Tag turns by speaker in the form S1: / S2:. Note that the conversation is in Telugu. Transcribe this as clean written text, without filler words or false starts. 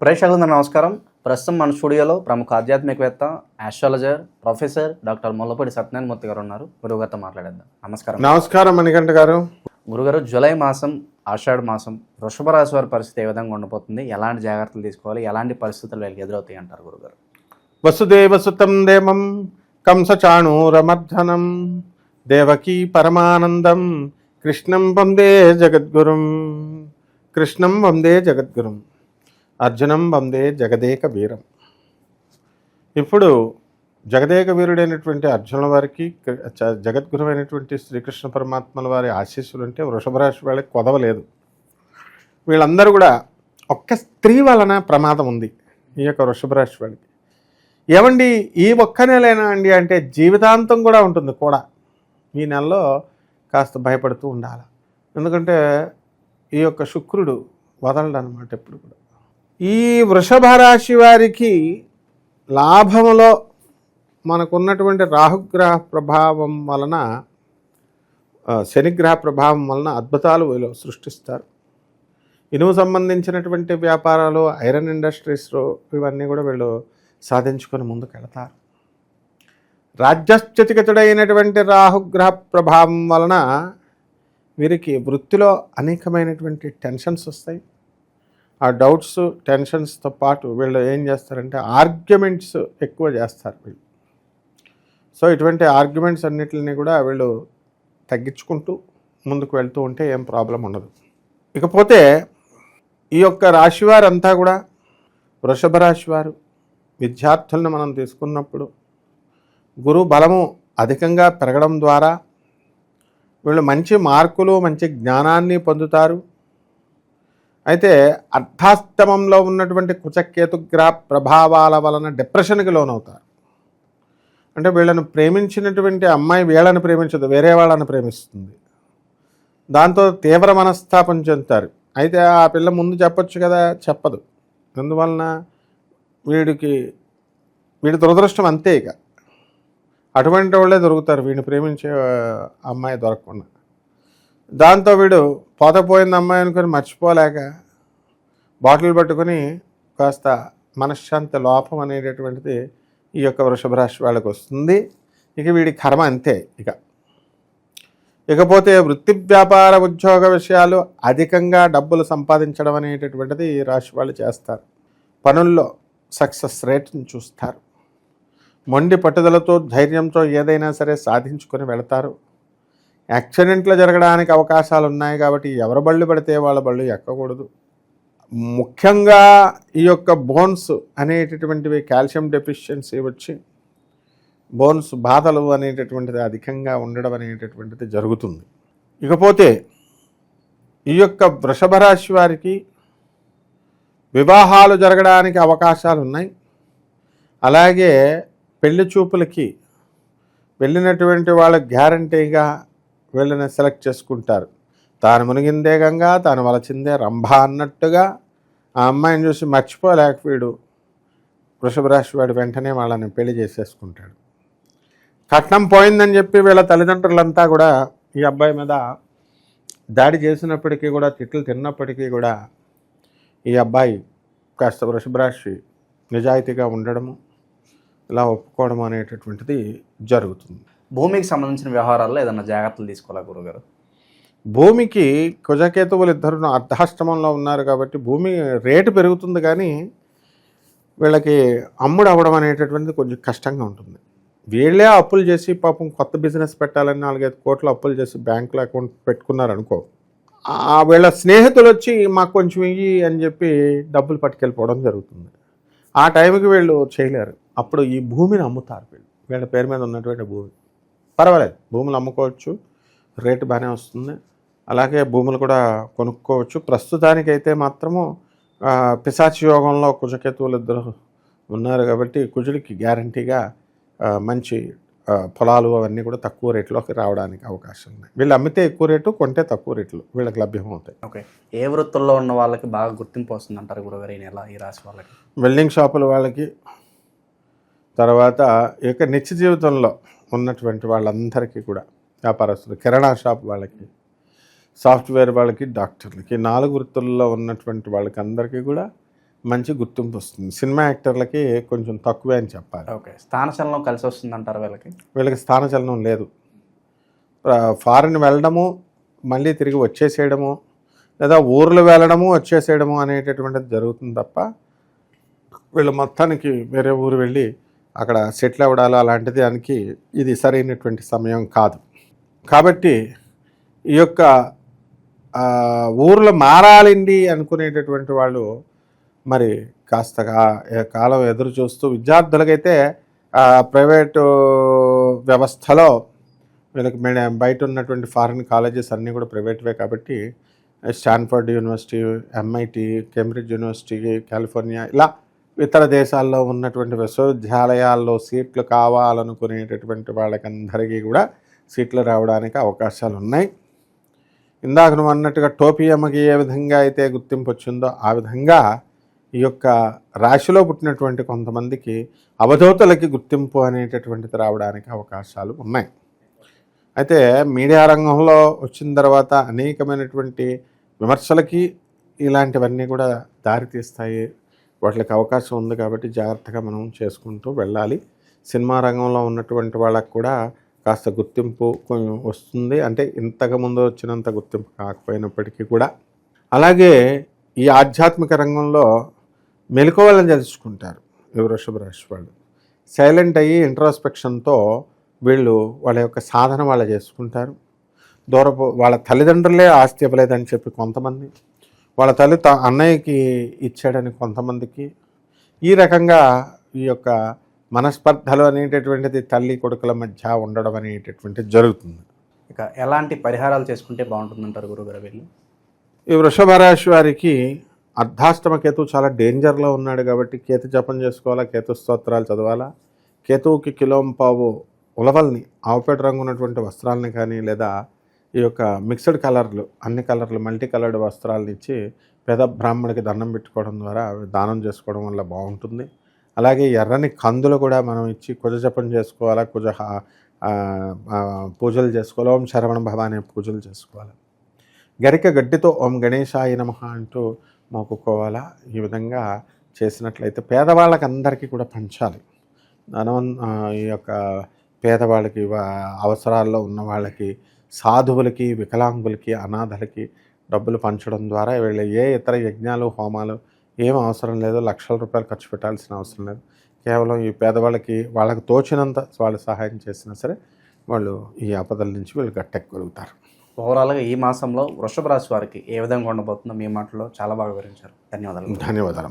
S1: ప్రేక్షకులందరూ నమస్కారం. ప్రస్తుతం మన స్టూడియోలో ప్రముఖ ఆధ్యాత్మికవేత్త, astrologer, professor doctor Mullapudi Satyanarayana Murthy గారు ఉన్నారు. గురుగారితో మాట్లాడేద్దాం. నమస్కారం.
S2: నమస్కారం మణికంఠ గారు.
S1: గురుగారు, జూలై మాసం, ఆషాఢ మాసం, వృషభ రాశి వారి పరిస్థితి ఏ విధంగా ఉండబోతుంది? ఎలాంటి జాగ్రత్తలు తీసుకోవాలి? ఎలాంటి పరిస్థితులు వీళ్ళకి ఎదురవుతాయి అంటారు గురుగారు?
S2: వసుదేవసుతం దేవం కంసచాణూరమర్ధనం దేవకీ పరమానందం కృష్ణం వందే జగద్గురుం. కృష్ణం వందే జగద్గురుం, అర్జునం వందే జగదేక వీరం. ఇప్పుడు జగదేక వీరుడైనటువంటి అర్జునుల వారికి, జగద్గురువైనటువంటి శ్రీకృష్ణ పరమాత్మల వారి ఆశీస్సులు అంటే వృషభ రాశి వాళ్ళకి కొదవలేదు. వీళ్ళందరూ కూడా ఒక్క స్త్రీ వలన ప్రమాదం ఉంది ఈ యొక్క వృషభ రాశి వాళ్ళకి. ఏమండి ఈ ఒక్క నెలైనా అండి అంటే జీవితాంతం కూడా ఉంటుంది కూడా. ఈ నెలలో కాస్త భయపడుతూ ఉండాలి. ఎందుకంటే ఈ యొక్క శుక్రుడు వదలడు అనమాట ఎప్పుడు కూడా. ఈ వృషభ రాశి వారికి లాభంలో మనకున్నటువంటి రాహుగ్రహ ప్రభావం వలన, శనిగ్రహ ప్రభావం వలన అద్భుతాలు వీళ్ళు సృష్టిస్తారు. ఇనుము సంబంధించినటువంటి వ్యాపారాలు, ఐరన్ ఇండస్ట్రీస్లో ఇవన్నీ కూడా వీళ్ళు సాధించుకొని ముందుకు వెళతారు. రాజ్యస్థితిగతుడైనటువంటి రాహుగ్రహ ప్రభావం వలన వీరికి వృత్తిలో అనేకమైనటువంటి టెన్షన్స్ వస్తాయి. ఆ డౌట్స్, టెన్షన్స్తో పాటు వీళ్ళు ఏం చేస్తారంటే ఆర్గ్యుమెంట్స్ ఎక్కువ చేస్తారు వీళ్ళు. సో ఇటువంటి ఆర్గ్యుమెంట్స్ అన్నిటిని కూడా వీళ్ళు తగ్గించుకుంటూ ముందుకు వెళ్తూ ఉంటే ఏం ప్రాబ్లం ఉండదు. ఇకపోతే ఈ యొక్క రాశివారంతా కూడా, వృషభ రాశి వారు విద్యార్థులను మనం తీసుకున్నప్పుడు గురు బలము అధికంగా పెరగడం ద్వారా వీళ్ళు మంచి మార్కులు, మంచి జ్ఞానాన్ని పొందుతారు. అయితే అర్ధాష్టమంలో ఉన్నటువంటి కుచకేతుగ్రహ ప్రభావాల వలన డిప్రెషన్కి లోనవుతారు. అంటే వీళ్ళను ప్రేమించినటువంటి అమ్మాయి వీళ్ళని ప్రేమించదు, వేరే వాళ్ళని ప్రేమిస్తుంది. దాంతో తీవ్ర మనస్తాపం చెందుతారు. అయితే ఆ పిల్ల ముందు చెప్పొచ్చు కదా, చెప్పదు. అందువలన వీడి దురదృష్టం అంతే. ఇక అటువంటి వాళ్ళే దొరుకుతారు వీడిని ప్రేమించే అమ్మాయి దొరకకుండా. దాంతో వీడు పోతపోయింది అమ్మాయి అనుకొని మర్చిపోలేక బాటిల్ పట్టుకొని కాస్త మనశ్శాంతి లోపం అనేటటువంటిది ఈ యొక్క వృషభ రాశి వాళ్ళకి వస్తుంది. ఇక వీడి కర్మ అంతే. ఇకపోతే వృత్తి, వ్యాపార, ఉద్యోగ విషయాలు అధికంగా డబ్బులు సంపాదించడం అనేటటువంటిది ఈ రాశి వాళ్ళు చేస్తారు. పనుల్లో సక్సెస్ రేట్ని చూస్తారు. మొండి పట్టుదలతో, ధైర్యంతో ఏదైనా సరే సాధించుకొని వెళతారు. యాక్సిడెంట్లు జరగడానికి అవకాశాలు ఉన్నాయి కాబట్టి ఎవరి బళ్ళు పడితే వాళ్ళ బళ్ళు ఎక్కకూడదు. ముఖ్యంగా ఈ యొక్క బోన్స్ అనేటటువంటివి కాల్షియం డెఫిషియన్సీ వచ్చి బోన్స్ బాధలు అనేటటువంటిది అధికంగా ఉండడం అనేటటువంటిది జరుగుతుంది. ఇకపోతే ఈ యొక్క వృషభ రాశి వారికి వివాహాలు జరగడానికి అవకాశాలు ఉన్నాయి. అలాగే పెళ్లి చూపులకి వెళ్ళినటువంటి వాళ్ళు గ్యారంటీగా వీళ్ళని సెలెక్ట్ చేసుకుంటారు. తాను మునిగిందే గంగా, తాను వలచిందే రంభ అన్నట్టుగా ఆ అమ్మాయిని చూసి మర్చిపోలేక వీడు వృషభ రాశి వాడు వెంటనే వాళ్ళని పెళ్లి చేసేసుకుంటాడు. కట్నం పోయిందని చెప్పి వీళ్ళ తల్లిదండ్రులంతా కూడా ఈ అబ్బాయి మీద దాడి చేసినప్పటికీ కూడా, తిట్లు తిన్నప్పటికీ కూడా ఈ అబ్బాయి కాస్త వృషభ రాశి నిజాయితీగా ఉండడము, ఇలా ఒప్పుకోవడం అనేటటువంటిది జరుగుతుంది.
S1: భూమికి సంబంధించిన వ్యవహారాల్లో ఏదైనా జాగ్రత్తలు తీసుకోవాలా గురుగారు?
S2: భూమికి కుజకేతువులు ఇద్దరు అర్ధాష్టమంలో ఉన్నారు కాబట్టి భూమి రేటు పెరుగుతుంది, కానీ వీళ్ళకి అమ్ముడు అవ్వడం అనేటటువంటిది కొంచెం కష్టంగా ఉంటుంది. వీళ్ళే అప్పులు చేసి పాపం కొత్త బిజినెస్ పెట్టాలని 4-5 కోట్లు అప్పులు చేసి బ్యాంకులో అకౌంట్ పెట్టుకున్నారనుకో, వీళ్ళ స్నేహితులు వచ్చి మాకు కొంచెం ఇయ్యి అని చెప్పి డబ్బులు పట్టుకెళ్ళిపోవడం జరుగుతుంది. ఆ టైంకి వీళ్ళు చేయలేరు. అప్పుడు ఈ భూమిని అమ్ముతారు. వీళ్ళ పేరు మీద ఉన్నటువంటి భూమి పర్వాలేదు, భూములు అమ్ముకోవచ్చు, రేటు బాగానే వస్తుంది. అలాగే భూములు కూడా కొనుక్కోవచ్చు. ప్రస్తుతానికైతే మాత్రము పిశాచి యోగంలో కుజకేతువులు ఇద్దరు ఉన్నారు కాబట్టి కుజుడికి గ్యారంటీగా మంచి పొలాలు అవన్నీ కూడా తక్కువ రేట్లోకి రావడానికి అవకాశం ఉన్నాయి. వీళ్ళు అమ్మితే ఎక్కువ రేటు, కొంటే తక్కువ రేట్లు వీళ్ళకి లభ్యమవుతాయి.
S1: ఓకే, ఏ వృత్తుల్లో ఉన్న వాళ్ళకి బాగా గుర్తింపు వస్తుంది అంటారు గురుగారు ఈ నెల ఈ రాశి వాళ్ళకి?
S2: వెల్డింగ్ షాపుల వాళ్ళకి, తర్వాత ఇక నిత్య జీవితంలో ఉన్నటువంటి వాళ్ళందరికీ కూడా, వ్యాపారస్తులు, కిరాణా షాప్ వాళ్ళకి, సాఫ్ట్వేర్ వాళ్ళకి, డాక్టర్లకి, 4 వృత్తుల్లో ఉన్నటువంటి వాళ్ళకి అందరికీ కూడా మంచి గుర్తింపు వస్తుంది. సినిమా యాక్టర్లకి కొంచెం తక్కువే అని చెప్పాలి.
S1: ఓకే, స్థానచలనం కలిసి వస్తుందంటారు వీళ్ళకి?
S2: వీళ్ళకి స్థానచలనం లేదు. ఫారిన్ వెళ్ళడము, మళ్ళీ తిరిగి వచ్చేసేయడము, లేదా ఊర్లు వెళ్ళడము వచ్చేసేయడము అనేటటువంటిది జరుగుతుంది తప్ప వీళ్ళు మొత్తానికి వేరే ఊరు వెళ్ళి అక్కడ సెటిల్ అవ్వడాలు అలాంటి దానికి ఇది సరైనటువంటి సమయం కాదు. కాబట్టి ఈ యొక్క ఊర్లో మారాలండి అనుకునేటటువంటి వాళ్ళు మరి కాస్త కాలం ఎదురు చూస్తూ, విద్యార్థులకైతే ప్రైవేటు వ్యవస్థలో వీళ్ళకి బయట ఉన్నటువంటి ఫారిన్ కాలేజెస్ అన్నీ కూడా ప్రైవేట్వే కాబట్టి Stanford university, MIT, Cambridge university, California, ఇలా ఇతర దేశాల్లో ఉన్నటువంటి విశ్వవిద్యాలయాల్లో సీట్లు కావాలనుకునేటటువంటి వాళ్ళకందరికీ కూడా సీట్లు రావడానికి అవకాశాలు ఉన్నాయి. ఇందాక నువ్వు అన్నట్టుగా టోపీయమ్మకి ఏ విధంగా అయితే గుర్తింపు వచ్చిందో ఆ విధంగా ఈ యొక్క రాశిలో పుట్టినటువంటి కొంతమందికి అవధూతలకి గుర్తింపు అనేటటువంటిది రావడానికి అవకాశాలు ఉన్నాయి. అయితే మీడియా రంగంలో వచ్చిన తర్వాత అనేకమైనటువంటి విమర్శలకి ఇలాంటివన్నీ కూడా దారితీస్తాయి. వాటికి అవకాశం ఉంది కాబట్టి జాగ్రత్తగా మనం చేసుకుంటూ వెళ్ళాలి. సినిమా రంగంలో ఉన్నటువంటి వాళ్ళకు కూడా కాస్త గుర్తింపు వస్తుంది, అంటే ఇంతకుముందు వచ్చినంత గుర్తింపు కాకపోయినప్పటికీ కూడా. అలాగే ఈ ఆధ్యాత్మిక రంగంలో మెలకువలను తెలుసుకుంటారు ఈ వృషభ రాశి వాళ్ళు. సైలెంట్ అయ్యి ఇంట్రోస్పెక్షన్తో వీళ్ళు వాళ్ళ యొక్క సాధన వాళ్ళు చేసుకుంటారు. వాళ్ళ తల్లిదండ్రులే ఆస్తి ఇవ్వలేదని చెప్పి కొంతమంది, వాళ్ళ తల్లి అన్నయ్యకి ఇచ్చాడని కొంతమందికి, ఈ రకంగా ఈ యొక్క మనస్పర్ధలు అనేటటువంటిది తల్లి కొడుకుల మధ్య ఉండడం అనేటటువంటిది జరుగుతుంది.
S1: ఇక ఎలాంటి పరిహారాలు చేసుకుంటే బాగుంటుందంటారు గురుగారు వీళ్ళు?
S2: ఈ వృషభ రాశి వారికి అర్ధాష్టమ కేతు చాలా డేంజర్లో ఉన్నాడు కాబట్టి కేతు జపం చేసుకోవాలా, కేతు స్తోత్రాలు చదవాలా. కేతువుకి కిలోంపావు ఉలవల్ని, ఆవుపేట రంగు ఉన్నటువంటి వస్త్రాలని కానీ, లేదా ఈ యొక్క మిక్స్డ్ కలర్లు, అన్ని కలర్లు, మల్టీ కలర్డ్ వస్త్రాలను ఇచ్చి పేద బ్రాహ్మడికి దండం పెట్టుకోవడం ద్వారా దానం చేసుకోవడం వల్ల బాగుంటుంది. అలాగే ఎర్రని కందులు కూడా మనం ఇచ్చి కుజ జపం చేసుకోవాలా, పూజలు చేసుకోవాలి, ఓం శరవణ భవ అనే పూజలు చేసుకోవాలి. గరిక గడ్డితో ఓం గణేశాయ నమః అంటూ మొక్కుకోవాలా. ఈ విధంగా చేసినట్లయితే పేదవాళ్ళకి అందరికీ కూడా పంచాలి. ఈ యొక్క పేదవాళ్ళకి, అవసరాల్లో ఉన్న వాళ్ళకి, సాధువులకి, వికలాంగులకి, అనాథలకి డబ్బులు పంచడం ద్వారా వీళ్ళు ఏ ఇతర యజ్ఞాలు, హోమాలు ఏం అవసరం లేదు, లక్షల రూపాయలు ఖర్చు పెట్టాల్సిన అవసరం లేదు. కేవలం ఈ పేదవాళ్ళకి వాళ్ళకి తోచినంత వాళ్ళు సహాయం చేసినా సరే వాళ్ళు ఈ ఆపదల నుంచి వీళ్ళు గట్టెక్కగలుగుతారు.
S1: ఓవరాల్గా ఈ మాసంలో వృషభ రాశి వారికి ఏ విధంగా ఉండబోతుందో మీ మాటలో చాలా బాగా వివరించారు. ధన్యవాదాలు.
S2: ధన్యవాదాలు.